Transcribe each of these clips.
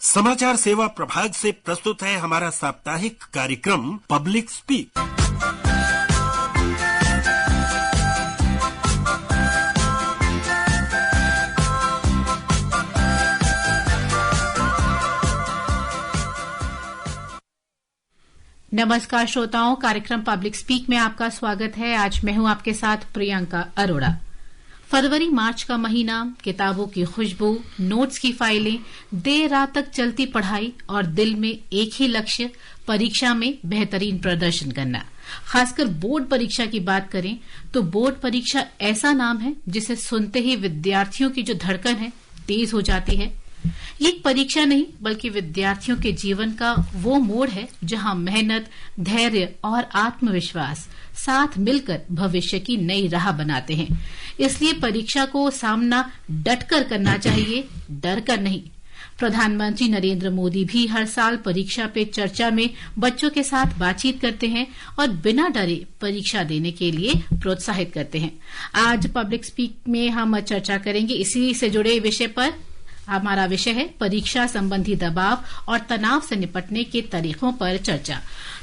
समाचार सेवा प्रभाग से प्रस्तुत है हमारा साप्ताहिक कार्यक्रम पब्लिक स्पीक। नमस्कार श्रोताओं, कार्यक्रम पब्लिक स्पीक में आपका स्वागत है। आज मैं हूं आपके साथ प्रियंका अरोड़ा। फरवरी मार्च का महीना, किताबों की खुशबू, नोट्स की फाइलें, देर रात तक चलती पढ़ाई और दिल में एक ही लक्ष्य, परीक्षा में बेहतरीन प्रदर्शन करना। खासकर बोर्ड परीक्षा की बात करें तो बोर्ड परीक्षा ऐसा नाम है जिसे सुनते ही विद्यार्थियों की जो धड़कन है तेज हो जाती है। ये एक परीक्षा नहीं बल्कि विद्यार्थियों के जीवन का वो मोड़ है जहां मेहनत, धैर्य और आत्मविश्वास साथ मिलकर भविष्य की नई राह बनाते हैं। इसलिए परीक्षा को सामना डटकर करना चाहिए, डर कर नहीं। प्रधानमंत्री नरेंद्र मोदी भी हर साल परीक्षा पे चर्चा में बच्चों के साथ बातचीत करते हैं और बिना डरे परीक्षा देने के लिए प्रोत्साहित करते हैं। आज पब्लिक स्पीक में हम चर्चा करेंगे इसी से जुड़े विषय पर। हमारा विषय है परीक्षा संबंधी दबाव और तनाव से निपटने के तरीकों पर चर्चा।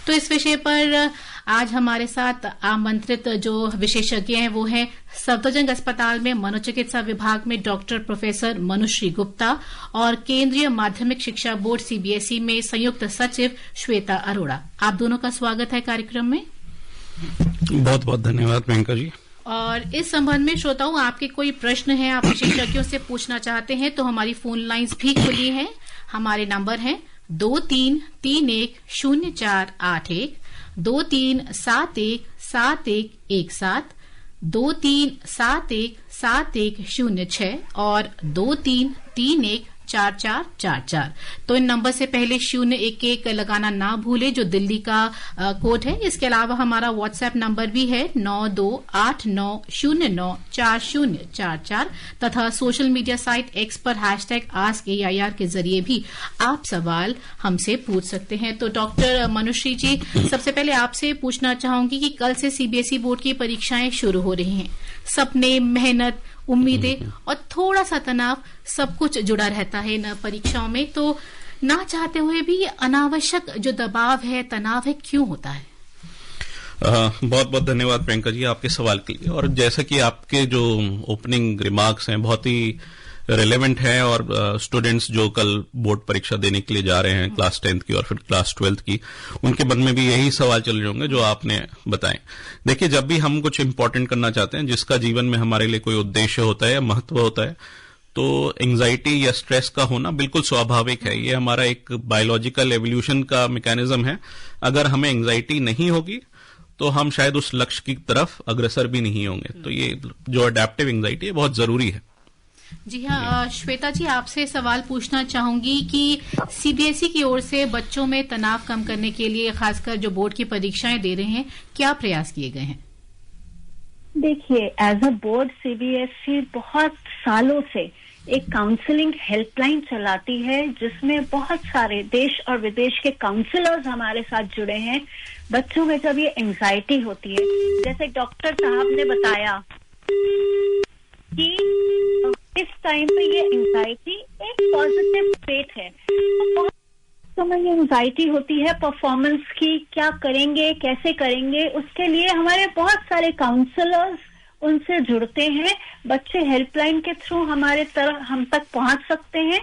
तो इस विषय पर आज हमारे साथ आमंत्रित जो विशेषज्ञ हैं वो हैं सफदरजंग अस्पताल में मनोचिकित्सा विभाग में डॉक्टर प्रोफेसर मनुश्री गुप्ता और केंद्रीय माध्यमिक शिक्षा बोर्ड सीबीएसई में संयुक्त सचिव श्वेता अरोड़ा। आप दोनों का स्वागत है कार्यक्रम में। बहुत बहुत धन्यवाद प्रियंका जी। और इस संबंध में श्रोताओं, आपके कोई प्रश्न है, आप विशेषज्ञों से पूछना चाहते हैं तो हमारी फोन लाइंस भी खुली हैं। हमारे नंबर हैं 23310481, 23717117, 23717106 और 23314444। तो इन नंबर से पहले 011 लगाना ना भूले जो दिल्ली का कोड है। इसके अलावा हमारा व्हाट्सएप नंबर भी है 9289094044 तथा सोशल मीडिया साइट एक्स पर #AskAIR के जरिए भी आप सवाल हमसे पूछ सकते हैं। तो डॉक्टर मनुश्री जी, सबसे पहले आपसे पूछना चाहूंगी कि कल से सीबीएसई बोर्ड की परीक्षाएं शुरू हो रही हैं। सपने, मेहनत, उम्मीदें और थोड़ा सा तनाव सब कुछ जुड़ा रहता है इन परीक्षाओं में। तो ना चाहते हुए भी अनावश्यक जो दबाव है, तनाव है, क्यों होता है? बहुत बहुत धन्यवाद प्रियंका जी आपके सवाल के लिए। और जैसा कि आपके जो ओपनिंग रिमार्क्स हैं बहुत ही रिलेवेंट है और स्टूडेंट्स जो कल बोर्ड परीक्षा देने के लिए जा रहे हैं क्लास 10th की और फिर क्लास 12th की, उनके मन में भी यही सवाल चल रहे होंगे जो आपने बताएं। देखिए, जब भी हम कुछ इंपॉर्टेंट करना चाहते हैं, जिसका जीवन में हमारे लिए कोई उद्देश्य होता है या महत्व होता है, तो एंजाइटी या स्ट्रेस का होना बिल्कुल स्वाभाविक है। ये हमारा एक बायोलॉजिकल एवोल्यूशन का मैकेनिज्म है। अगर हमें एंजाइटी नहीं होगी तो हम शायद उस लक्ष्य की तरफ अग्रसर भी नहीं होंगे। तो ये जो अडेप्टिव एंजाइटी है बहुत जरूरी है। जी हाँ, श्वेता जी आपसे सवाल पूछना चाहूंगी कि सीबीएसई की ओर से बच्चों में तनाव कम करने के लिए खासकर जो बोर्ड की परीक्षाएं दे रहे हैं, क्या प्रयास किए गए हैं? देखिए, एज अ बोर्ड सीबीएसई बहुत सालों से एक काउंसलिंग हेल्पलाइन चलाती है जिसमें बहुत सारे देश और विदेश के काउंसलर्स हमारे साथ जुड़े हैं। बच्चों में जब ये एंजाइटी होती है, जैसे डॉक्टर साहब ने बताया कि इस टाइम पे ये एंजाइटी एक पॉजिटिव स्टेट है। बहुत समय ये एंजाइटी होती है परफॉर्मेंस की, क्या करेंगे, कैसे करेंगे, उसके लिए हमारे बहुत सारे काउंसलर्स उनसे जुड़ते हैं। बच्चे हेल्पलाइन के थ्रू हम तक पहुंच सकते हैं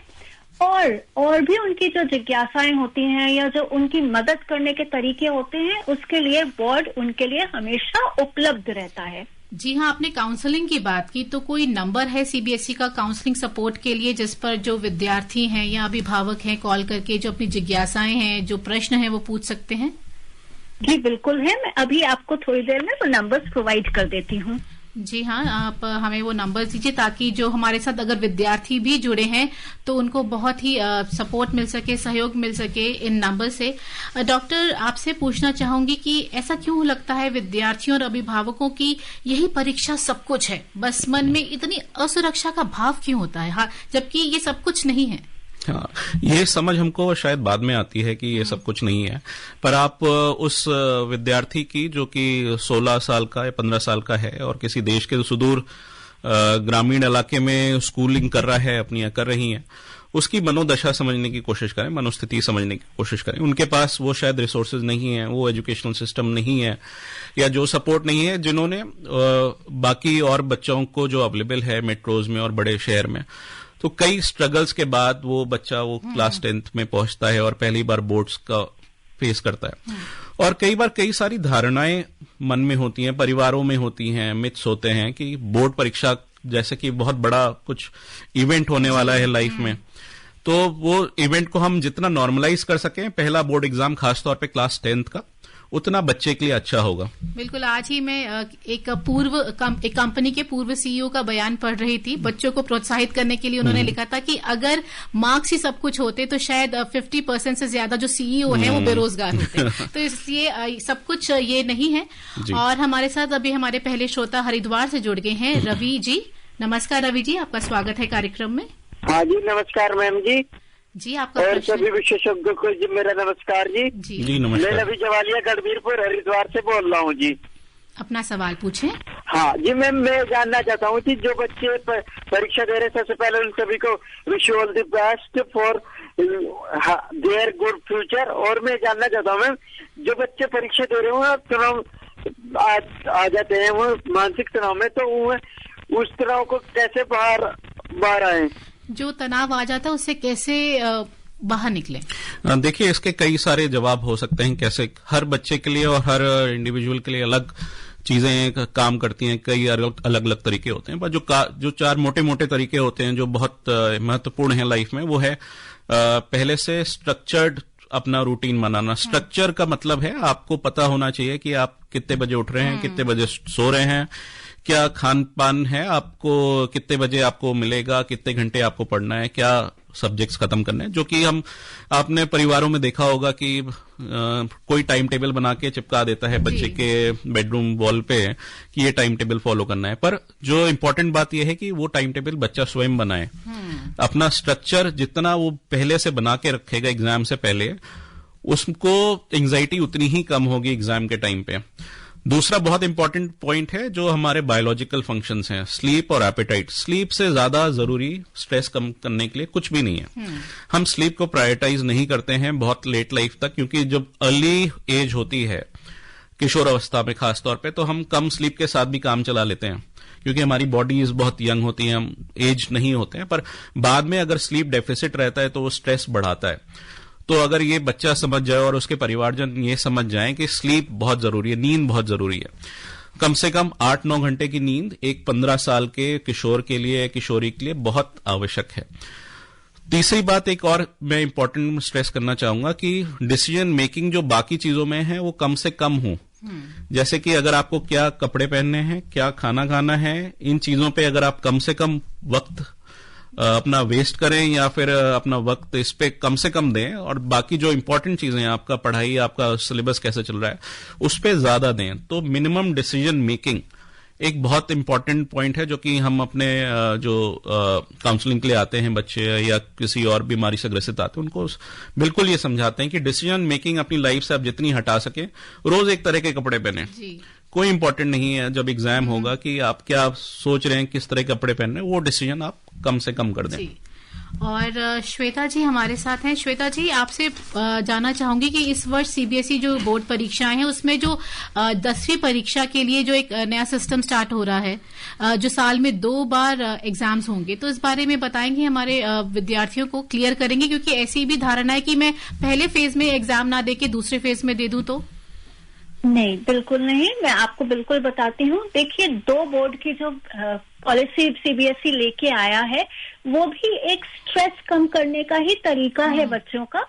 और भी उनकी जो जिज्ञासाएं होती हैं या जो उनकी मदद करने के तरीके होते हैं, उसके लिए बोर्ड उनके लिए हमेशा उपलब्ध रहता है। जी हाँ, आपने काउंसलिंग की बात की, तो कोई नंबर है सीबीएसई का काउंसलिंग सपोर्ट के लिए जिस पर जो विद्यार्थी हैं या अभिभावक हैं कॉल करके जो अपनी जिज्ञासाएं हैं, जो प्रश्न हैं, वो पूछ सकते हैं? जी बिल्कुल है। मैं अभी आपको थोड़ी देर में वो नंबर्स प्रोवाइड कर देती हूँ। जी हाँ, आप हमें वो नंबर दीजिए ताकि जो हमारे साथ अगर विद्यार्थी भी जुड़े हैं तो उनको बहुत ही सपोर्ट मिल सके, सहयोग मिल सके इन नंबर से। डॉक्टर, आपसे पूछना चाहूंगी कि ऐसा क्यों लगता है विद्यार्थियों और अभिभावकों की यही परीक्षा सब कुछ है, बस मन में इतनी असुरक्षा का भाव क्यों होता है, हाँ, जबकि ये सब कुछ नहीं है? हाँ, ये समझ हमको शायद बाद में आती है कि ये सब कुछ नहीं है। पर आप उस विद्यार्थी की जो कि 16 साल का या 15 साल का है और किसी देश के सुदूर ग्रामीण इलाके में स्कूलिंग कर रहा है अपनी या कर रही हैं, उसकी मनोदशा समझने की कोशिश करें, मनोस्थिति समझने की कोशिश करें। उनके पास वो शायद रिसोर्सेज नहीं है, वो एजुकेशनल सिस्टम नहीं है, या जो सपोर्ट नहीं है जिन्होंने बाकी और बच्चों को जो अवेलेबल है मेट्रोज में और बड़े शहर में। तो कई स्ट्रगल्स के बाद वो बच्चा वो क्लास 10th में पहुंचता है और पहली बार बोर्ड्स का फेस करता है। और कई बार कई सारी धारणाएं मन में होती हैं, परिवारों में होती हैं, मिथ्स होते हैं कि बोर्ड परीक्षा जैसे कि बहुत बड़ा कुछ इवेंट होने वाला है लाइफ में, तो वो इवेंट को हम जितना नॉर्मलाइज कर सकें, पहला बोर्ड एग्जाम खासतौर पे क्लास 10th का, उतना बच्चे के लिए अच्छा होगा। बिल्कुल। आज ही मैं एक कंपनी के पूर्व सीईओ का बयान पढ़ रही थी। बच्चों को प्रोत्साहित करने के लिए उन्होंने लिखा था कि अगर मार्क्स ही सब कुछ होते तो शायद 50% से ज्यादा जो सीईओ है वो बेरोजगार होते। तो इसलिए सब कुछ ये नहीं है। और हमारे साथ अभी हमारे पहले श्रोता हरिद्वार से जुड़ गए हैं, रवि जी। नमस्कार रवि जी, आपका स्वागत है कार्यक्रम में। हाँ जी, नमस्कार मैम जी। जी आपका और सभी विशेषज्ञों को जी मेरा नमस्कार जी। जी नमस्कार। मैं रवि जवालिया गढ़वीरपुर हरिद्वार से बोल रहा हूँ जी। अपना सवाल पूछें। हाँ जी मैम, मैं जानना चाहता हूँ कि जो बच्चे परीक्षा दे रहे, सबसे पहले उन सभी को wish all the best for their good future. और मैं जानना चाहता हूँ मैम, जो बच्चे परीक्षा दे रहे हो तनाव आ जाते हैं, वो मानसिक तनाव में, तो वो उस तनाव को कैसे बाहर आए? जो तनाव आ जाता है उससे कैसे बाहर निकले? देखिए, इसके कई सारे जवाब हो सकते हैं। कैसे हर बच्चे के लिए और हर इंडिविजुअल के लिए अलग चीजें काम करती हैं, कई अलग अलग तरीके होते हैं। पर जो चार मोटे मोटे तरीके होते हैं जो बहुत महत्वपूर्ण है लाइफ में, वो है पहले से स्ट्रक्चर्ड अपना रूटीन बनाना। स्ट्रक्चर का मतलब है आपको पता होना चाहिए कि आप कितने बजे उठ रहे हैं, कितने बजे सो रहे हैं, क्या खान पान है आपको, कितने बजे आपको मिलेगा, कितने घंटे आपको पढ़ना है, क्या सब्जेक्ट्स खत्म करने हैं। जो कि आपने परिवारों में देखा होगा कि कोई टाइम टेबल बना के चिपका देता है बच्चे के बेडरूम वॉल पे कि ये टाइम टेबल फॉलो करना है। पर जो इम्पोर्टेंट बात यह है कि वो टाइम टेबल बच्चा स्वयं बनाए। अपना स्ट्रक्चर जितना वो पहले से बना के रखेगा एग्जाम से पहले, उसको एंजाइटी उतनी ही कम होगी एग्जाम के टाइम पे। दूसरा बहुत इंपॉर्टेंट पॉइंट है जो हमारे बायोलॉजिकल फंक्शंस हैं, स्लीप और एपेटाइट। स्लीप से ज्यादा जरूरी स्ट्रेस कम करने के लिए कुछ भी नहीं है। हम स्लीप को प्रायोरिटाइज नहीं करते हैं बहुत लेट लाइफ तक, क्योंकि जब अर्ली एज होती है किशोर अवस्था में खासतौर पे, तो हम कम स्लीप के साथ भी काम चला लेते हैं क्योंकि हमारी बॉडीज बहुत यंग होती हैं, हम एज नहीं होते हैं। पर बाद में अगर स्लीप डेफिसिट रहता है तो वो स्ट्रेस बढ़ाता है। तो अगर ये बच्चा समझ जाए और उसके परिवारजन ये समझ जाएं कि स्लीप बहुत जरूरी है, नींद बहुत जरूरी है, कम से कम 8-9 घंटे की नींद एक 15 साल के किशोर के लिए, किशोरी के लिए बहुत आवश्यक है। तीसरी बात एक और मैं इंपॉर्टेंट स्ट्रेस करना चाहूंगा कि डिसीजन मेकिंग जो बाकी चीजों में है वो कम से कम हो। जैसे कि अगर आपको क्या कपड़े पहनने हैं, क्या खाना खाना है, इन चीजों पे अगर आप कम से कम वक्त अपना वेस्ट करें या फिर अपना वक्त इस पे कम से कम दें, और बाकी जो इंपॉर्टेंट चीजें हैं, आपका पढ़ाई, आपका सिलेबस कैसे चल रहा है, उस पे ज्यादा दें। तो मिनिमम डिसीजन मेकिंग एक बहुत इंपॉर्टेंट पॉइंट है जो कि हम अपने जो काउंसलिंग के लिए आते हैं बच्चे या किसी और बीमारी से ग्रसित आते हैं, उनको बिल्कुल ये समझाते हैं कि डिसीजन मेकिंग अपनी लाइफ से आप जितनी हटा सके, रोज एक तरह के कपड़े पहने। कोई इंपॉर्टेंट नहीं है जब एग्जाम होगा कि आप क्या सोच रहे हैं, किस तरह के कपड़े पहनने, वो डिसीजन आप कम से कम कर दें। और श्वेता जी हमारे साथ हैं। श्वेता जी, आपसे जानना चाहूंगी कि इस वर्ष सीबीएसई जो बोर्ड परीक्षाएं हैं उसमें जो 10वीं परीक्षा के लिए जो एक नया सिस्टम स्टार्ट हो रहा है, जो साल में 2 बार एग्जाम्स होंगे, तो इस बारे में बताएंगे हमारे विद्यार्थियों को, क्लियर करेंगे? क्योंकि ऐसी भी धारणा है कि मैं पहले फेज में एग्जाम ना दे के दूसरे फेज में दे दूं। तो नहीं, बिल्कुल नहीं। मैं आपको बिल्कुल बताती हूँ। देखिए, 2 बोर्ड की जो पॉलिसी सीबीएसई लेके आया है, वो भी एक स्ट्रेस कम करने का ही तरीका है बच्चों का,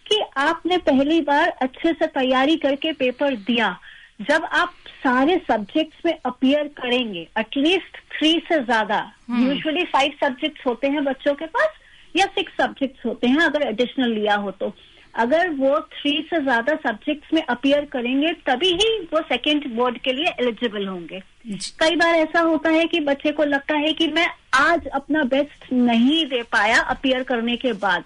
कि आपने पहली बार अच्छे से तैयारी करके पेपर दिया। जब आप सारे सब्जेक्ट्स में अपीयर करेंगे, एटलीस्ट 3 से ज्यादा, यूजुअली 5 सब्जेक्ट्स होते हैं बच्चों के पास या 6 सब्जेक्ट्स होते हैं अगर एडिशनल लिया हो तो। अगर वो 3 से ज्यादा सब्जेक्ट्स में अपीयर करेंगे तभी ही वो सेकेंड बोर्ड के लिए एलिजिबल होंगे। कई बार ऐसा होता है कि बच्चे को लगता है कि मैं आज अपना बेस्ट नहीं दे पाया अपीयर करने के बाद,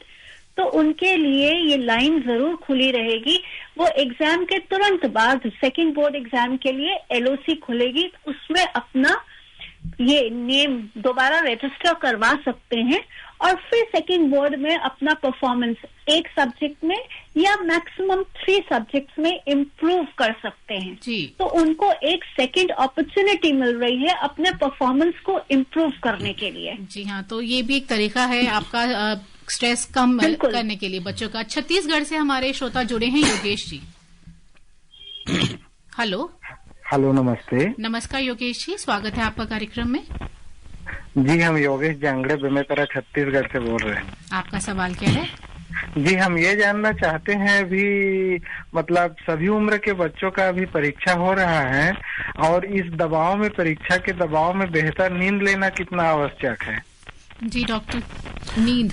तो उनके लिए ये लाइन जरूर खुली रहेगी। वो एग्जाम के तुरंत बाद सेकेंड बोर्ड एग्जाम के लिए एलओसी खुलेगी, उसमें अपना ये नेम दोबारा रजिस्टर करवा सकते हैं और फिर सेकंड बोर्ड में अपना परफॉर्मेंस एक सब्जेक्ट में या मैक्सिमम 3 सब्जेक्ट्स में इम्प्रूव कर सकते हैं जी। तो उनको एक सेकंड अपॉर्चुनिटी मिल रही है अपने परफॉर्मेंस को इम्प्रूव करने के लिए। जी हाँ, तो ये भी एक तरीका है आपका स्ट्रेस कम करने के लिए बच्चों का। छत्तीसगढ़ से हमारे श्रोता जुड़े हैं योगेश जी। हेलो। हेलो, नमस्ते। नमस्कार योगेश जी, स्वागत है आपका कार्यक्रम में। जी, हम योगेश जांगड़े बेमेतरा छत्तीसगढ़ से बोल रहे हैं। आपका सवाल क्या है? जी, हम ये जानना चाहते हैं, अभी मतलब सभी उम्र के बच्चों का अभी परीक्षा हो रहा है और इस दबाव में, परीक्षा के दबाव में बेहतर नींद लेना कितना आवश्यक है? जी डॉक्टर, नींद।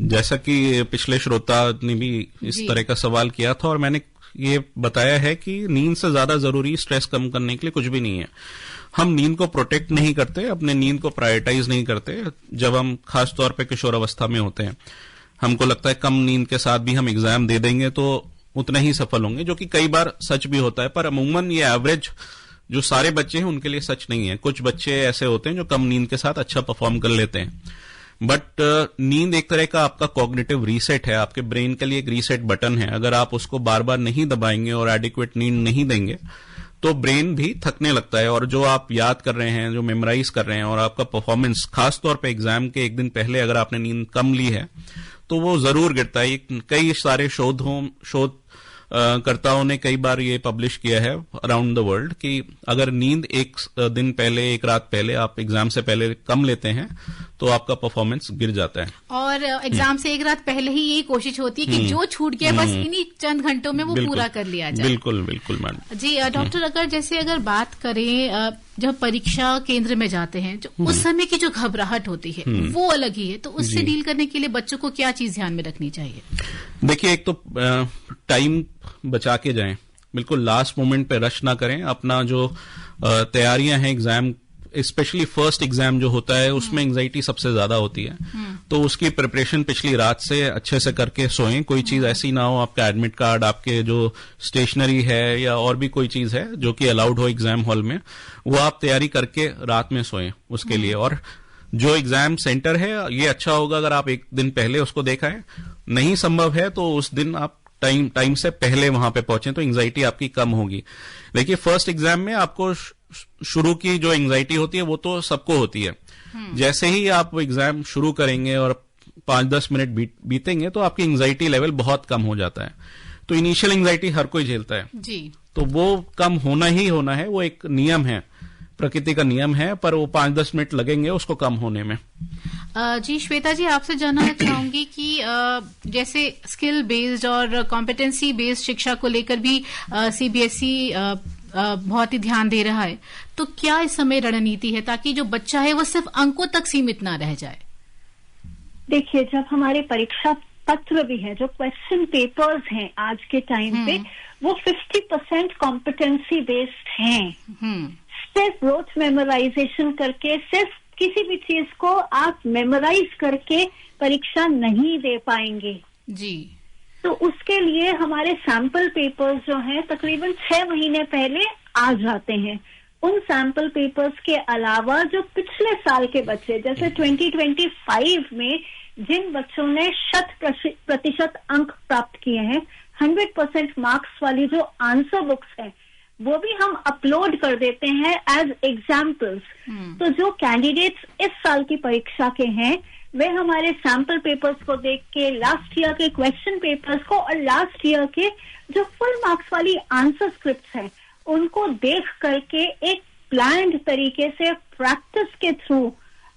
जैसा कि पिछले श्रोता ने भी इस तरह का सवाल किया था और मैंने ये बताया है कि नींद से ज्यादा जरूरी स्ट्रेस कम करने के लिए कुछ भी नहीं है। हम नींद को प्रोटेक्ट नहीं करते, अपने नींद को प्रायोरिटाइज नहीं करते। जब हम खास तौर पे किशोर अवस्था में होते हैं, हमको लगता है कम नींद के साथ भी हम एग्जाम दे देंगे तो उतना ही सफल होंगे, जो कि कई बार सच भी होता है। पर अमूमन ये एवरेज जो सारे बच्चे हैं उनके लिए सच नहीं है। कुछ बच्चे ऐसे होते हैं जो कम नींद के साथ अच्छा परफॉर्म कर लेते हैं। बट नींद एक तरह का आपका कॉग्निटिव रीसेट है, आपके ब्रेन के लिए एक रीसेट बटन है। अगर आप उसको बार बार नहीं दबाएंगे और एडिक्वेट नींद नहीं देंगे तो ब्रेन भी थकने लगता है और जो आप याद कर रहे हैं, जो मेमोराइज कर रहे हैं और आपका परफॉर्मेंस, खासतौर पे एग्जाम के एक दिन पहले अगर आपने नींद कम ली है तो वो जरूर गिरता है। कई सारे शोधकर्ताओं ने कई बार ये पब्लिश किया है अराउंड द वर्ल्ड कि अगर नींद एक दिन पहले, एक रात पहले आप एग्जाम से पहले कम लेते हैं तो आपका परफॉर्मेंस गिर जाता है। और एग्जाम से एक रात पहले ही यही कोशिश होती है कि जो छूट गया बस इन्हीं चंद घंटों में वो पूरा कर लिया जाए। बिल्कुल बिल्कुल मैडम जी। डॉक्टर, अगर बात करें जब परीक्षा केंद्र में जाते हैं, जो उस समय की जो घबराहट होती है वो अलग ही है, तो उससे डील करने के लिए बच्चों को क्या चीज ध्यान में रखनी चाहिए? देखिए, एक तो टाइम बचा के जाएं, बिल्कुल लास्ट मोमेंट पे रश ना करें। अपना जो तैयारियां हैं एग्जाम, स्पेशली फर्स्ट एग्जाम जो होता है उसमें एंजाइटी सबसे ज्यादा होती है, तो उसकी प्रिपरेशन पिछली रात से अच्छे से करके सोएं। कोई चीज ऐसी ना हो, आपका एडमिट कार्ड, आपके जो स्टेशनरी है या और भी कोई चीज है जो कि अलाउड हो एग्जाम हॉल में, वो आप तैयारी करके रात में सोएं उसके लिए। और जो एग्जाम सेंटर है, ये अच्छा होगा अगर आप एक दिन पहले उसको देखा है। नहीं संभव है तो उस दिन आप टाइम से पहले वहां पे पहुंचे तो एंजाइटी आपकी कम होगी। देखिए, फर्स्ट एग्जाम में आपको शुरू की जो एंजाइटी होती है वो तो सबको होती है। जैसे ही आप एग्जाम शुरू करेंगे और 5-10 मिनट बीतेंगे तो आपकी एंजाइटी लेवल बहुत कम हो जाता है। तो इनिशियल एंजाइटी हर कोई झेलता है जी, तो वो कम होना ही होना है, वो एक नियम है, प्रकृति का नियम है, पर वो 5-10 मिनट लगेंगे उसको कम होने में। जी श्वेता जी, आपसे जानना चाहूंगी कि जैसे स्किल बेस्ड और कॉम्पिटेंसी बेस्ड शिक्षा को लेकर भी सीबीएसई बहुत ही ध्यान दे रहा है, तो क्या इस समय रणनीति है ताकि जो बच्चा है वो सिर्फ अंकों तक सीमित ना रह जाए? देखिए, जब हमारे परीक्षा पत्र भी है, जो क्वेश्चन पेपर्स हैं आज के टाइम पे, वो 50% कॉम्पिटेंसी बेस्ड हैं। सिर्फ रोज मेमोराइजेशन करके, सिर्फ किसी भी चीज को आप मेमोराइज करके परीक्षा नहीं दे पाएंगे जी। तो उसके लिए हमारे सैंपल पेपर्स जो हैं तकरीबन 6 महीने पहले आ जाते हैं। उन सैंपल पेपर्स के अलावा जो पिछले साल के बच्चे, जैसे 2025 में जिन बच्चों ने 100% अंक प्राप्त किए हैं, 100% मार्क्स वाली जो आंसर बुक्स हैं, वो भी हम अपलोड कर देते हैं एज एग्जाम्पल्स। तो जो कैंडिडेट्स इस साल की परीक्षा के हैं, वे हमारे सैंपल पेपर्स को देख के, लास्ट ईयर के क्वेश्चन पेपर्स को और लास्ट ईयर के जो फुल मार्क्स वाली आंसर स्क्रिप्ट्स हैं, उनको देख करके एक प्लान्ड तरीके से प्रैक्टिस के थ्रू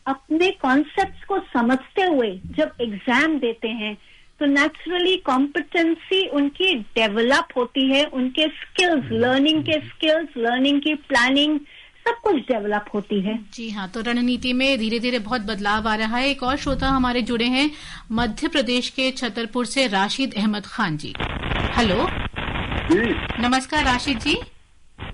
अपने कॉन्सेप्ट्स को समझते हुए जब एग्जाम देते हैं तो नेचुरली कॉम्पिटेंसी उनकी डेवलप होती है, उनके स्किल्स, लर्निंग के स्किल्स, लर्निंग की प्लानिंग, सब कुछ डेवलप होती है। जी हाँ, तो रणनीति में धीरे धीरे बहुत बदलाव आ रहा है। एक और श्रोता हमारे जुड़े हैं मध्य प्रदेश के छतरपुर से, राशिद अहमद खान जी। हेलो जी, नमस्कार राशिद जी।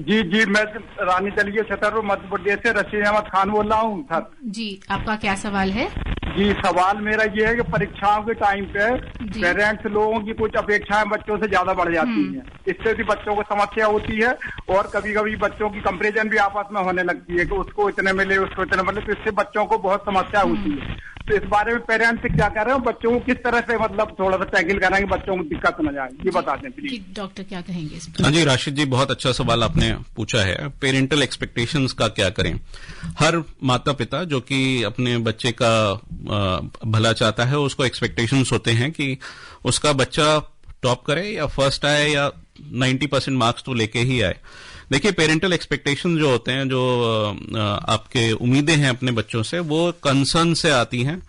जी, मैं रानी तलिए छतरपुर मध्य प्रदेश से रशीद अहमद खान बोल रहा हूँ सर। जी, आपका क्या सवाल है? जी, सवाल मेरा ये है कि परीक्षाओं के टाइम पे पेरेंट्स लोगों की कुछ अपेक्षाएं बच्चों से ज्यादा बढ़ जाती हैं। इससे भी बच्चों को समस्या होती है और कभी कभी बच्चों की कंपैरिजन भी आपस में होने लगती है कि उसको इतने मिले, उसको इतने मिले, तो इससे बच्चों को बहुत समस्या होती है। तो इस बारे में पेरेंट्स क्या कर रहे हैं, बच्चों को किस तरह से मतलब थोड़ा सा टैकल करेंगे, बच्चों को दिक्कत न जाए, ये बता दें प्लीज। डॉक्टर क्या कहेंगे इस पर? हाँ जी राशिद जी, बहुत अच्छा सवाल आपने पूछा है। पेरेंटल एक्सपेक्टेशंस का क्या करें। हर माता पिता जो कि अपने बच्चे का भला चाहता है, उसको एक्सपेक्टेशंस होते हैं कि उसका बच्चा टॉप करे या फर्स्ट आए या 90% मार्क्स तो लेके ही आए। देखिए, पेरेंटल एक्सपेक्टेशन जो होते हैं, जो आपके उम्मीदें हैं अपने बच्चों से, वो कंसर्न से आती हैं,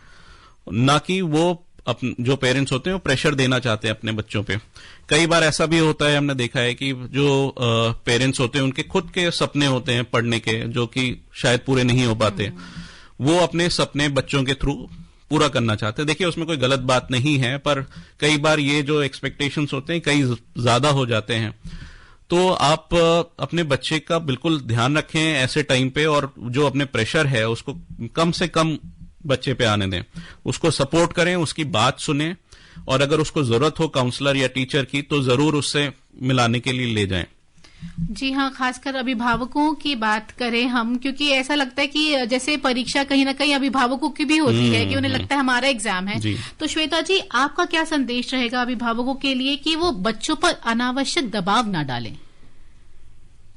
ना कि वो जो पेरेंट्स होते हैं वो प्रेशर देना चाहते हैं अपने बच्चों पे। कई बार ऐसा भी होता है, हमने देखा है कि जो पेरेंट्स होते हैं उनके खुद के सपने होते हैं पढ़ने के, जो कि शायद पूरे नहीं हो पाते, वो अपने सपने बच्चों के थ्रू पूरा करना चाहते हैं। देखिए, उसमें कोई गलत बात नहीं है, पर कई बार ये जो एक्सपेक्टेशंस होते हैं कई ज्यादा हो जाते हैं। तो आप अपने बच्चे का बिल्कुल ध्यान रखें ऐसे टाइम पे, और जो अपने प्रेशर है उसको कम से कम बच्चे पे आने दें, उसको सपोर्ट करें, उसकी बात सुनें, और अगर उसको जरूरत हो काउंसलर या टीचर की तो जरूर उससे मिलाने के लिए ले जाएं। जी हाँ, खासकर अभिभावकों की बात करें हम, क्योंकि ऐसा लगता है कि जैसे परीक्षा कहीं ना कहीं अभिभावकों की भी होती है कि उन्हें लगता है हमारा एग्जाम है। तो श्वेता जी, आपका क्या संदेश रहेगा अभिभावकों के लिए कि वो बच्चों पर अनावश्यक दबाव ना डालें?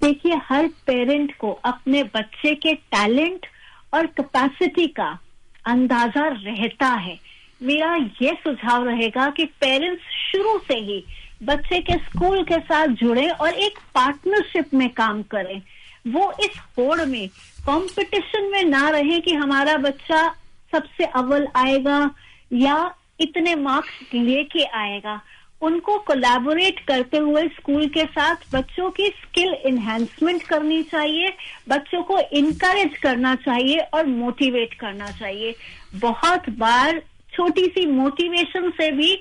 देखिए, हर पेरेंट को अपने बच्चे के टैलेंट और कैपेसिटी का अंदाजा रहता है। मेरा ये सुझाव रहेगा कि पेरेंट्स शुरू से ही बच्चे के स्कूल के साथ जुड़े और एक पार्टनरशिप में काम करें। वो इस होड़ में, कंपटीशन में ना रहे कि हमारा बच्चा सबसे अव्वल आएगा या इतने मार्क्स लेके आएगा। उनको कोलैबोरेट करते हुए स्कूल के साथ बच्चों की स्किल इन्हेंसमेंट करनी चाहिए, बच्चों को इनकरेज करना चाहिए और मोटिवेट करना चाहिए। बहुत बार छोटी सी मोटिवेशन से भी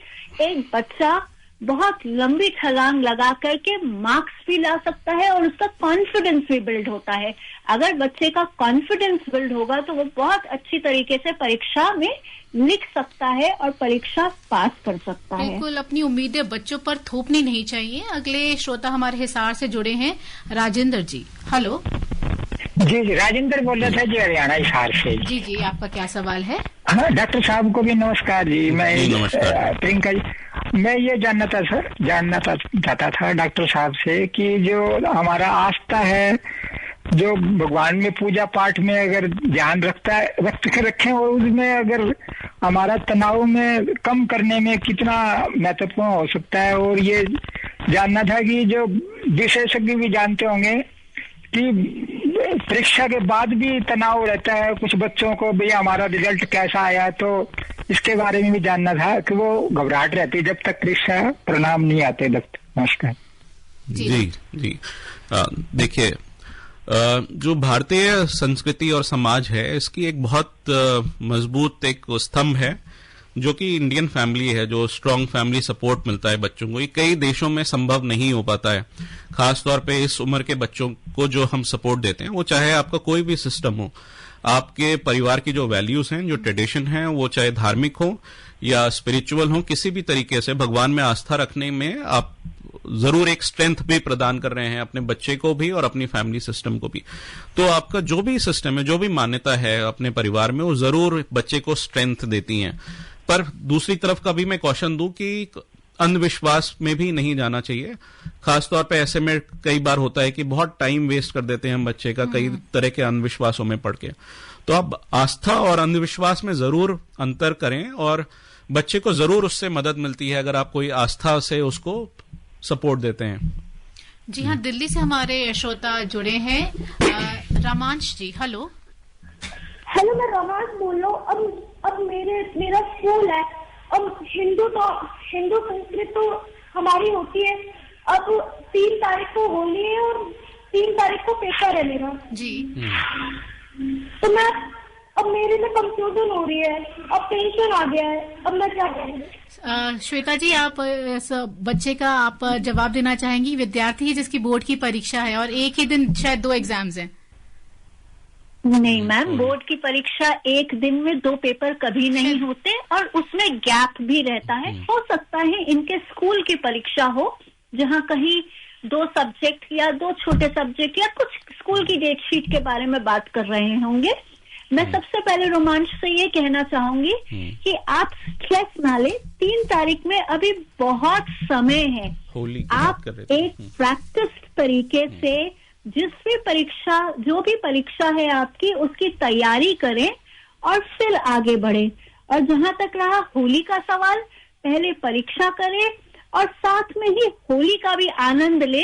एक बच्चा बहुत लंबी छलांग लगा करके मार्क्स भी ला सकता है और उसका कॉन्फिडेंस भी बिल्ड होता है। अगर बच्चे का कॉन्फिडेंस बिल्ड होगा तो वो बहुत अच्छी तरीके से परीक्षा में लिख सकता है और परीक्षा पास कर सकता है। बिल्कुल, अपनी उम्मीदें बच्चों पर थोपनी नहीं चाहिए। अगले श्रोता हमारे हिसार से जुड़े हैं, राजेंद्र जी। हेलो जी, राजेंद्र बोल रहा था जी, हरियाणा हिसार से। जी जी, आपका क्या सवाल है? हाँ, डॉक्टर साहब को भी नमस्कार जी। नमस्कार प्रियंका जी, मैं ये जानना चाहता था डॉक्टर साहब से कि जो हमारा आस्था है, जो भगवान में पूजा पाठ में अगर ध्यान रखें और उसमें अगर हमारा तनाव में कम करने में कितना महत्वपूर्ण हो सकता है। और ये जानना था कि जो विशेषज्ञ भी जानते होंगे कि परीक्षा के बाद भी तनाव रहता है कुछ बच्चों को, भैया हमारा रिजल्ट कैसा आया, तो इसके बारे में भी जानना था कि वो घबराहट रहती है जब तक परीक्षा परिणाम नहीं आते तक। नमस्कार जी जी। देखिए, जो भारतीय संस्कृति और समाज है, इसकी एक बहुत मजबूत एक स्तंभ है जो कि इंडियन फैमिली है, जो स्ट्रांग फैमिली सपोर्ट मिलता है बच्चों को। ये कई देशों में संभव नहीं हो पाता है, खासतौर पे इस उम्र के बच्चों को जो हम सपोर्ट देते हैं, वो चाहे आपका कोई भी सिस्टम हो, आपके परिवार की जो वैल्यूज हैं, जो ट्रेडिशन है, वो चाहे धार्मिक हो या स्पिरिचुअल हो, किसी भी तरीके से भगवान में आस्था रखने में आप जरूर एक स्ट्रेंथ भी प्रदान कर रहे हैं अपने बच्चे को भी और अपनी फैमिली सिस्टम को भी। तो आपका जो भी सिस्टम है, जो भी मान्यता है अपने परिवार में, वो जरूर बच्चे को स्ट्रेंथ देती हैं। पर दूसरी तरफ का भी मैं कॉशन दूं कि अंधविश्वास में भी नहीं जाना चाहिए। खासतौर पे ऐसे में कई बार होता है कि बहुत टाइम वेस्ट कर देते हैं हम बच्चे का कई तरह के अंधविश्वासों में पड़ के। तो आप आस्था और अंधविश्वास में जरूर अंतर करें और बच्चे को जरूर उससे मदद मिलती है अगर आप कोई आस्था से उसको सपोर्ट देते हैं। जी हाँ, दिल्ली से हमारे श्रोता जुड़े हैं, रामांश जी। हेलो हेलो, मैं रामांश बोल रहा हूँ। अब मेरा स्कूल है, अब हिंदू संस्कृत तो हमारी होती है। अब 3 तारीख को होली है और 3 तारीख को पेपर है मेरा जी। तो अब मेरे में कंफ्यूजन हो रही है, अब टेंशन आ गया है, अब मैं क्या करूँ? श्वेता जी, आप बच्चे का आप जवाब देना चाहेंगी? विद्यार्थी है जिसकी बोर्ड की परीक्षा है और एक ही दिन शायद 2 एग्जाम्स हैं। नहीं मैम, बोर्ड की परीक्षा एक दिन में 2 पेपर कभी नहीं होते और उसमें गैप भी रहता है। हो सकता है इनके स्कूल की परीक्षा हो जहाँ कहीं 2 सब्जेक्ट या 2 छोटे सब्जेक्ट या कुछ स्कूल की डेट शीट के बारे में बात कर रहे होंगे। मैं सबसे पहले रोमांच से ये कहना चाहूंगी कि आप स्ट्रेस ना लें, 3 तारीख में अभी बहुत समय है। आप एक प्रैक्टिस तरीके से जो भी परीक्षा है आपकी, उसकी तैयारी करें और फिर आगे बढ़े। और जहां तक रहा होली का सवाल, पहले परीक्षा करें और साथ में ही होली का भी आनंद ले,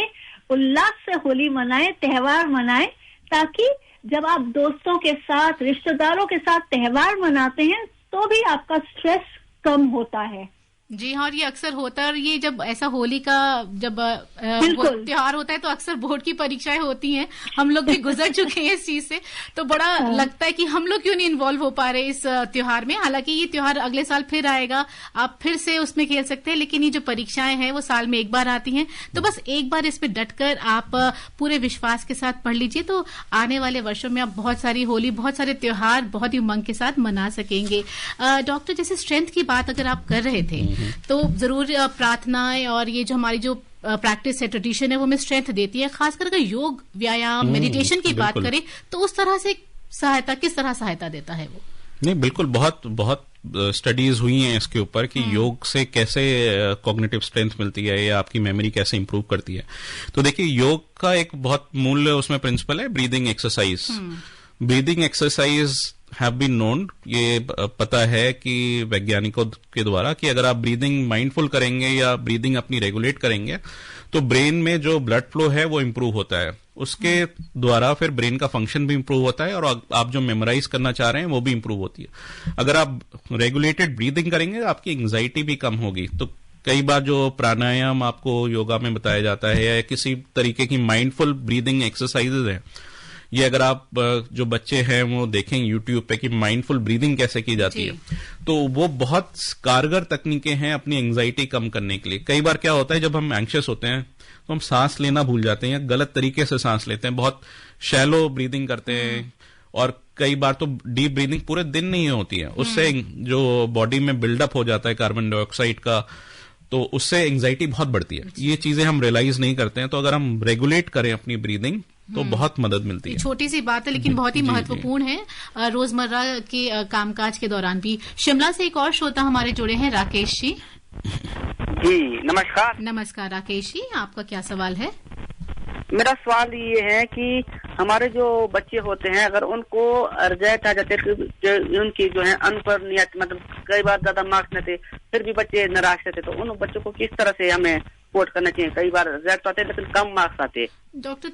उल्लास से होली मनाएं, त्योहार मनाएं, ताकि जब आप दोस्तों के साथ, रिश्तेदारों के साथ त्योहार मनाते हैं तो भी आपका स्ट्रेस कम होता है। जी हाँ, और ये अक्सर होता है। और ये जब ऐसा होली का जब त्योहार होता है तो अक्सर बोर्ड की परीक्षाएं होती हैं। हम लोग भी गुजर चुके हैं इस चीज से, तो बड़ा लगता है कि हम लोग क्यों नहीं इन्वॉल्व हो पा रहे इस त्योहार में। हालांकि ये त्योहार अगले साल फिर आएगा, आप फिर से उसमें खेल सकते हैं, लेकिन ये जो परीक्षाएं हैं वो साल में एक बार आती हैं। तो बस एक बार इसमें डटकर आप पूरे विश्वास के साथ पढ़ लीजिए, तो आने वाले वर्षों में आप बहुत सारी होली, बहुत सारे त्योहार बहुत ही उमंग के साथ मना सकेंगे। डॉक्टर, जैसे स्ट्रेंथ की बात अगर आप कर रहे थे तो जरूर प्रार्थनाएं और ये जो हमारी जो प्रैक्टिस है, ट्रेडिशन है, वो हमें स्ट्रेंथ देती है। खासकर अगर योग, व्यायाम, मेडिटेशन की बात करें तो उस तरह से किस तरह सहायता देता है वो? नहीं, बिल्कुल, बहुत स्टडीज हुई हैं इसके ऊपर कि योग से कैसे कॉग्निटिव स्ट्रेंथ मिलती है या आपकी मेमोरी कैसे इंप्रूव करती है। तो देखिए, योग का एक बहुत मूल उसमें प्रिंसिपल है breathing exercise. Breathing exercise have been known, ये पता है कि वैज्ञानिकों के द्वारा कि अगर आप ब्रीदिंग माइंडफुल करेंगे या ब्रीदिंग अपनी रेगुलेट करेंगे तो ब्रेन में जो ब्लड फ्लो है वो इंप्रूव होता है। उसके द्वारा फिर ब्रेन का फंक्शन भी इंप्रूव होता है और आप जो मेमोराइज करना चाह रहे हैं वो भी इंप्रूव होती है। अगर आप रेगुलेटेड ब्रीदिंग करेंगे आपकी एंग्जाइटी भी कम होगी। तो कई बार जो प्राणायाम आपको योगा में बताया जाता है या किसी तरीके की माइंडफुल ब्रीदिंग एक्सरसाइजेज है, ये अगर आप जो बच्चे हैं वो देखें YouTube पे कि माइंडफुल ब्रीदिंग कैसे की जाती है, तो वो बहुत कारगर तकनीकें हैं अपनी एंग्जाइटी कम करने के लिए। कई बार क्या होता है, जब हम एंग्शियस होते हैं तो हम सांस लेना भूल जाते हैं, गलत तरीके से सांस लेते हैं, बहुत शैलो ब्रीदिंग करते हैं और कई बार तो डीप ब्रीदिंग पूरे दिन नहीं होती है। उससे जो बॉडी में बिल्डअप हो जाता है कार्बन डाइऑक्साइड का, तो उससे एंग्जाइटी बहुत बढ़ती है। ये चीजें हम रियलाइज नहीं करते हैं। तो अगर हम रेगुलेट करें अपनी ब्रीदिंग तो बहुत मदद मिलती है। छोटी सी बात है लेकिन बहुत ही महत्वपूर्ण है रोजमर्रा के कामकाज के दौरान भी। शिमला से एक और श्रोता हमारे जुड़े हैं, राकेश जी। जी नमस्कार। नमस्कार राकेश जी, आपका क्या सवाल है? मेरा सवाल ये है कि हमारे जो बच्चे होते हैं, अगर उनको रिजल्ट आ जाते हैं, उनकी जो है अनपढ़ नियत, मतलब कई बार ज्यादा मार्क्स नहीं थे, फिर भी बच्चे निराश रहते, तो उन बच्चों को किस तरह से हमें सपोर्ट करना चाहिए? कई बार रिजल्ट आते हैं लेकिन कम मार्क्स आते हैं। डॉक्टर,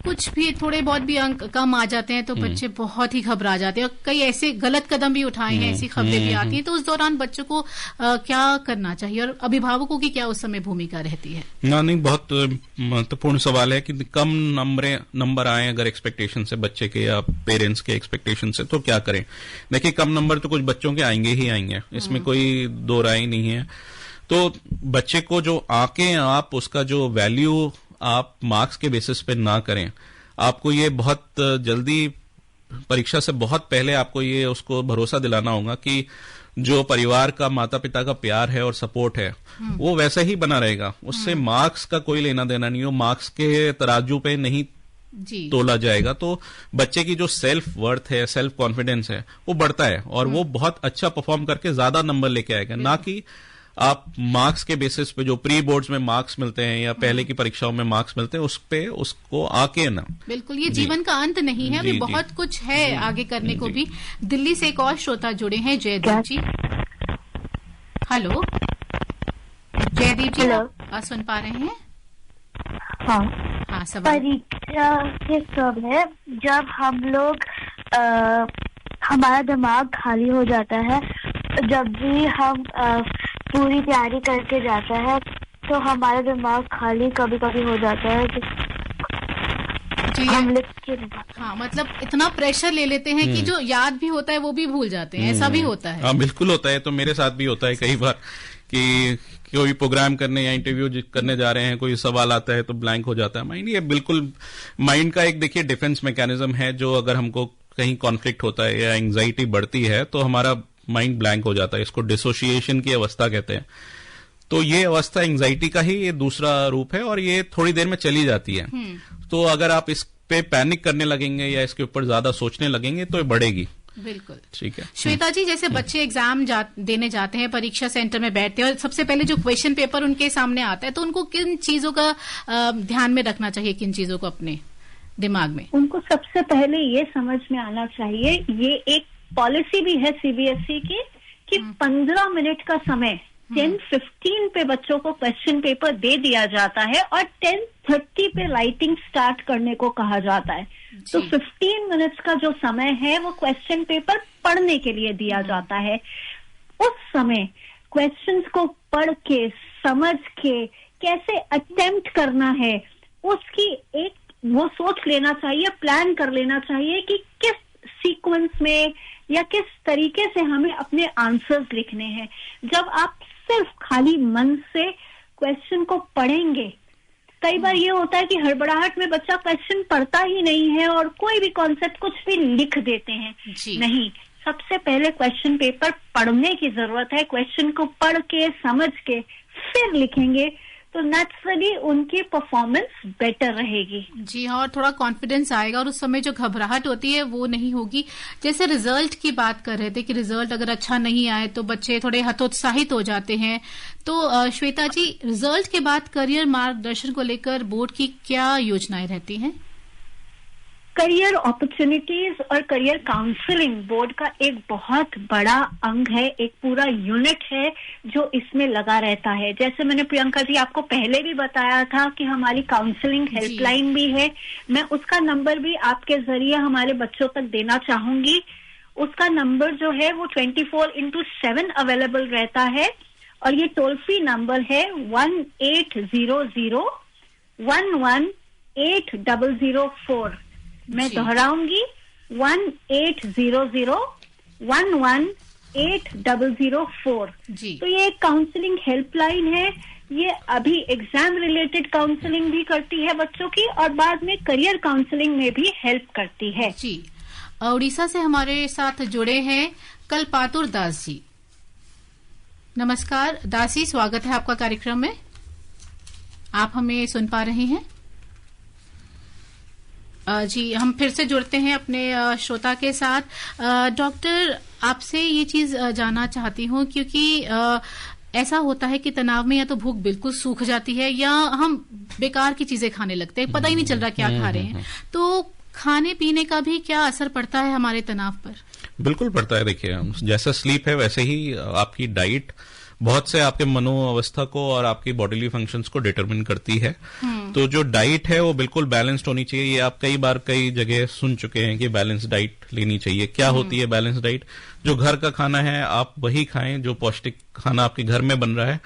कुछ भी थोड़े बहुत भी अंक कम आ जाते हैं तो बच्चे बहुत ही घबरा जाते हैं और कई ऐसे गलत कदम भी उठाए हैं, ऐसी खबरें भी आती हैं। तो उस दौरान बच्चों को क्या करना चाहिए और अभिभावकों की क्या उस समय भूमिका रहती है? नहीं, बहुत महत्वपूर्ण सवाल है कि कम नंबर आए अगर एक्सपेक्टेशन से बच्चे के या पेरेंट्स के एक्सपेक्टेशन से, तो क्या करें? देखिए, कम नंबर तो कुछ बच्चों के आएंगे ही आएंगे, इसमें कोई दो राय नहीं है। तो बच्चे को जो आके आप उसका जो वैल्यू आप मार्क्स के बेसिस पे ना करें। आपको ये बहुत जल्दी परीक्षा से बहुत पहले आपको ये उसको भरोसा दिलाना होगा कि जो परिवार का, माता पिता का प्यार है और सपोर्ट है वो वैसा ही बना रहेगा। उससे मार्क्स का कोई लेना देना नहीं हो, मार्क्स के तराजू पे नहीं तोला जाएगा। तो बच्चे की जो सेल्फ वर्थ है, सेल्फ कॉन्फिडेंस है, वो बढ़ता है और वो बहुत अच्छा परफॉर्म करके ज्यादा नंबर लेके आएगा। ना कि आप मार्क्स के बेसिस पे जो प्री बोर्ड्स में मार्क्स मिलते हैं या पहले की परीक्षाओं में मार्क्स मिलते हैं उस पे उसको आके ना। बिल्कुल, ये जीवन का अंत नहीं है, अभी बहुत कुछ है आगे करने को भी। दिल्ली से एक और श्रोता जुड़े हैं, जयदीप जी। हेलो जयदीप जी, आप सुन पा रहे हैं? हाँ, सवाल। परीक्षा के समय जब हम लोग हमारा दिमाग खाली हो जाता है, जब भी हम पूरी तैयारी करके जाता है तो हमारा दिमाग खाली कभी कभी हो जाता है कि हम लिख के हाँ, मतलब इतना प्रेशर ले लेते हैं कि जो याद भी होता है वो भी भूल जाते हैं। ऐसा भी होता है? हाँ, बिल्कुल होता है। तो मेरे साथ भी होता है कई बार कि कोई प्रोग्राम करने या इंटरव्यू करने जा रहे हैं, कोई सवाल आता है तो ब्लैंक हो जाता है माइंड। ये बिल्कुल माइंड का एक, देखिए, डिफेंस मैकेनिज्म है जो अगर हमको कहीं कॉन्फ्लिक्ट होता है या एंग्जाइटी बढ़ती है तो हमारा माइंड ब्लैंक हो जाता है, इसको डिसोसिएशन की अवस्था कहते हैं। तो ये अवस्था एंग्जाइटी का ही ये दूसरा रूप है और ये थोड़ी देर में चली जाती है। तो अगर आप इस पे पैनिक करने लगेंगे या इसके ऊपर ज्यादा सोचने लगेंगे तो ये बढ़ेगी। बिल्कुल ठीक है। श्वेता जी, जैसे बच्चे एग्जाम देने जाते हैं, परीक्षा सेंटर में बैठते हैं और सबसे पहले जो क्वेश्चन पेपर उनके सामने आता है, तो उनको किन चीजों का ध्यान में रखना चाहिए, किन चीजों को अपने दिमाग में? उनको सबसे पहले ये समझ में आना चाहिए, ये एक पॉलिसी भी है सीबीएसई की कि 15 मिनट का समय 10:15 पे बच्चों को क्वेश्चन पेपर दे दिया जाता है और 10:30 पे राइटिंग स्टार्ट करने को कहा जाता है। तो 15 मिनट्स का जो समय है वो क्वेश्चन पेपर पढ़ने के लिए दिया जाता है। उस समय क्वेश्चंस को पढ़ के, समझ के कैसे अटेम्प्ट करना है उसकी एक वो सोच लेना चाहिए, प्लान कर लेना चाहिए कि किस सीक्वेंस में या किस तरीके से हमें अपने आंसर्स लिखने हैं। जब आप सिर्फ खाली मन से क्वेश्चन को पढ़ेंगे, कई बार ये होता है कि हड़बड़ाहट में बच्चा क्वेश्चन पढ़ता ही नहीं है और कोई भी कॉन्सेप्ट कुछ भी लिख देते हैं। नहीं, सबसे पहले क्वेश्चन पेपर पढ़ने की जरूरत है। क्वेश्चन को पढ़ के, समझ के फिर लिखेंगे तो नेचुरली उनकी परफॉर्मेंस बेटर रहेगी। जी हाँ, और थोड़ा कॉन्फिडेंस आएगा और उस समय जो घबराहट होती है वो नहीं होगी। जैसे रिजल्ट की बात कर रहे थे कि रिजल्ट अगर अच्छा नहीं आए तो बच्चे थोड़े हतोत्साहित हो जाते हैं। तो श्वेता जी, रिजल्ट के बाद करियर मार्गदर्शन को लेकर बोर्ड की क्या योजनाएं रहती हैं? करियर अपॉर्चुनिटीज और करियर काउंसलिंग बोर्ड का एक बहुत बड़ा अंग है, एक पूरा यूनिट है जो इसमें लगा रहता है। जैसे मैंने प्रियंका जी आपको पहले भी बताया था कि हमारी काउंसलिंग हेल्पलाइन भी है। मैं उसका नंबर भी आपके जरिए हमारे बच्चों तक देना चाहूंगी। उसका नंबर जो है वो 24/7 अवेलेबल रहता है और ये टोल फ्री नंबर है 1-800-11-8004। मैं दोहराऊंगी 1-800-11-8004। तो ये एक काउंसलिंग हेल्पलाइन है। ये अभी एग्जाम रिलेटेड काउंसलिंग भी करती है बच्चों की और बाद में करियर काउंसलिंग में भी हेल्प करती है। जी, उड़ीसा से हमारे साथ जुड़े हैं कल्पातुर दास जी। नमस्कार दास जी, स्वागत है आपका कार्यक्रम में। आप हमें सुन पा रहे हैं? जी, हम फिर से जुड़ते हैं अपने श्रोता के साथ। डॉक्टर, आपसे ये चीज जानना चाहती हूँ क्योंकि ऐसा होता है कि तनाव में या तो भूख बिल्कुल सूख जाती है या हम बेकार की चीजें खाने लगते हैं, पता ही नहीं चल रहा क्या खा रहे हैं। तो खाने पीने का भी क्या असर पड़ता है हमारे तनाव पर? बिल्कुल पड़ता है। देखिए, जैसा स्लीप है वैसे ही आपकी डाइट बहुत से आपके मनोअवस्था को और आपकी बॉडीली फंक्शंस को डिटरमिन करती है। तो जो डाइट है वो बिल्कुल बैलेंस्ड होनी चाहिए। ये आप कई बार कई जगह सुन चुके हैं कि बैलेंस्ड डाइट लेनी चाहिए। क्या होती है बैलेंस्ड डाइट? जो घर का खाना है आप वही खाएं, जो पौष्टिक खाना आपके घर में बन रहा है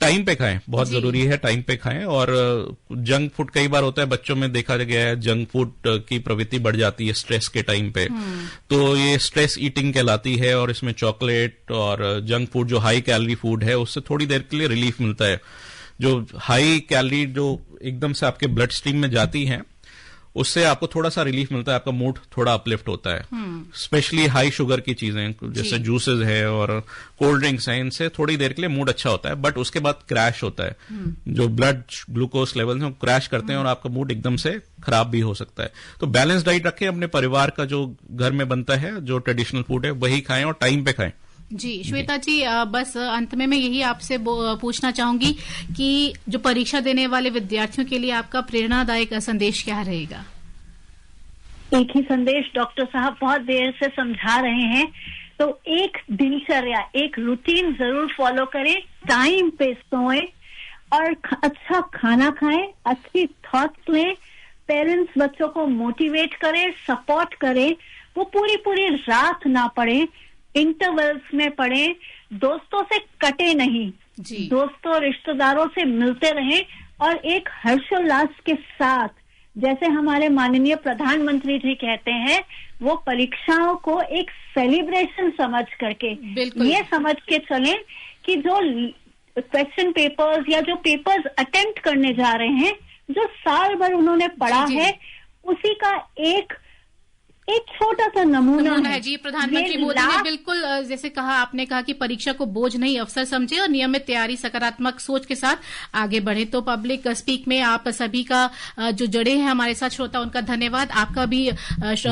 टाइम पे खाएं, बहुत जरूरी है टाइम पे खाएं। और जंक फूड, कई बार होता है बच्चों में देखा गया है जंक फूड की प्रवृत्ति बढ़ जाती है स्ट्रेस के टाइम पे। तो ये स्ट्रेस ईटिंग कहलाती है और इसमें चॉकलेट और जंक फूड जो हाई कैलोरी फूड है उससे थोड़ी देर के लिए रिलीफ मिलता है। जो हाई कैलोरी जो एकदम से आपके ब्लड स्ट्रीम में जाती हैं उससे आपको थोड़ा सा रिलीफ मिलता है, आपका मूड थोड़ा अपलिफ्ट होता है। स्पेशली हाई शुगर की चीजें जैसे जूसेस है और कोल्ड ड्रिंक्स हैं, इनसे थोड़ी देर के लिए मूड अच्छा होता है, बट उसके बाद क्रैश होता है। जो ब्लड ग्लूकोज लेवल है वो क्रैश करते हैं और आपका मूड एकदम से खराब भी हो सकता है। तो बैलेंस डाइट रखें, अपने परिवार का जो घर में बनता है जो ट्रेडिशनल फूड है वही खाएं और टाइम पे खाएं। जी श्वेता जी, बस अंत में मैं यही आपसे पूछना चाहूंगी कि जो परीक्षा देने वाले विद्यार्थियों के लिए आपका प्रेरणादायक संदेश क्या रहेगा? एक ही संदेश डॉक्टर साहब बहुत देर से समझा रहे हैं। तो एक दिनचर्या, एक रूटीन जरूर फॉलो करें, टाइम पे सोएं और अच्छा खाना खाएं, अच्छी थॉट्स लें, पेरेंट्स बच्चों को मोटिवेट करें, सपोर्ट करें। वो पूरी रात ना पढ़ें, इंटरवल्स में पढ़ें, दोस्तों से कटे नहीं, दोस्तों रिश्तेदारों से मिलते रहें और एक हर्षोल्लास के साथ, जैसे हमारे माननीय प्रधानमंत्री जी कहते हैं, वो परीक्षाओं को एक सेलिब्रेशन समझ करके, ये समझ के चलें कि जो क्वेश्चन पेपर्स या जो पेपर्स अटेम्प्ट करने जा रहे हैं, जो साल भर उन्होंने पढ़ा है, उसी का एक एक छोटा सा नमूना है जी। प्रधानमंत्री मोदी ने बिल्कुल जैसे कहा, आपने कहा कि परीक्षा को बोझ नहीं अवसर समझे और नियमित तैयारी सकारात्मक सोच के साथ आगे बढ़े। तो पब्लिक स्पीक में आप सभी का जो जुड़े हैं हमारे साथ श्रोता, उनका धन्यवाद। आपका भी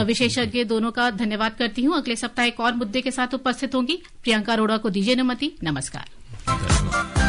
विशेषज्ञ दोनों का धन्यवाद करती हूँ। अगले सप्ताह एक और मुद्दे के साथ उपस्थित होंगी। प्रियंका अरोड़ा को दीजिए अनुमति। नमस्कार।